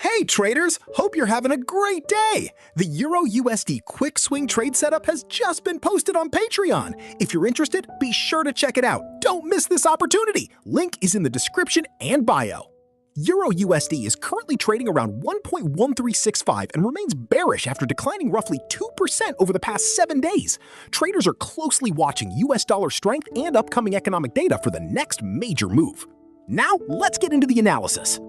Hey traders, hope you're having a great day! The Euro USD quick swing trade setup has just been posted on Patreon. If you're interested, be sure to check it out. Don't miss this opportunity. Link is in the description and bio. Euro USD is currently trading around 1.1365 and remains bearish after declining roughly 2% over the past 7 days. Traders are closely watching US dollar strength and upcoming economic data for the next major move. Now, let's get into the analysis.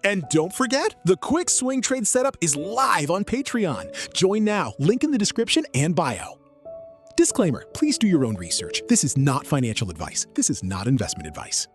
And don't forget, the quick swing trade setup is live on Patreon. Join now, link in the description and bio. Disclaimer, please do your own research. This is not financial advice. This is not investment advice.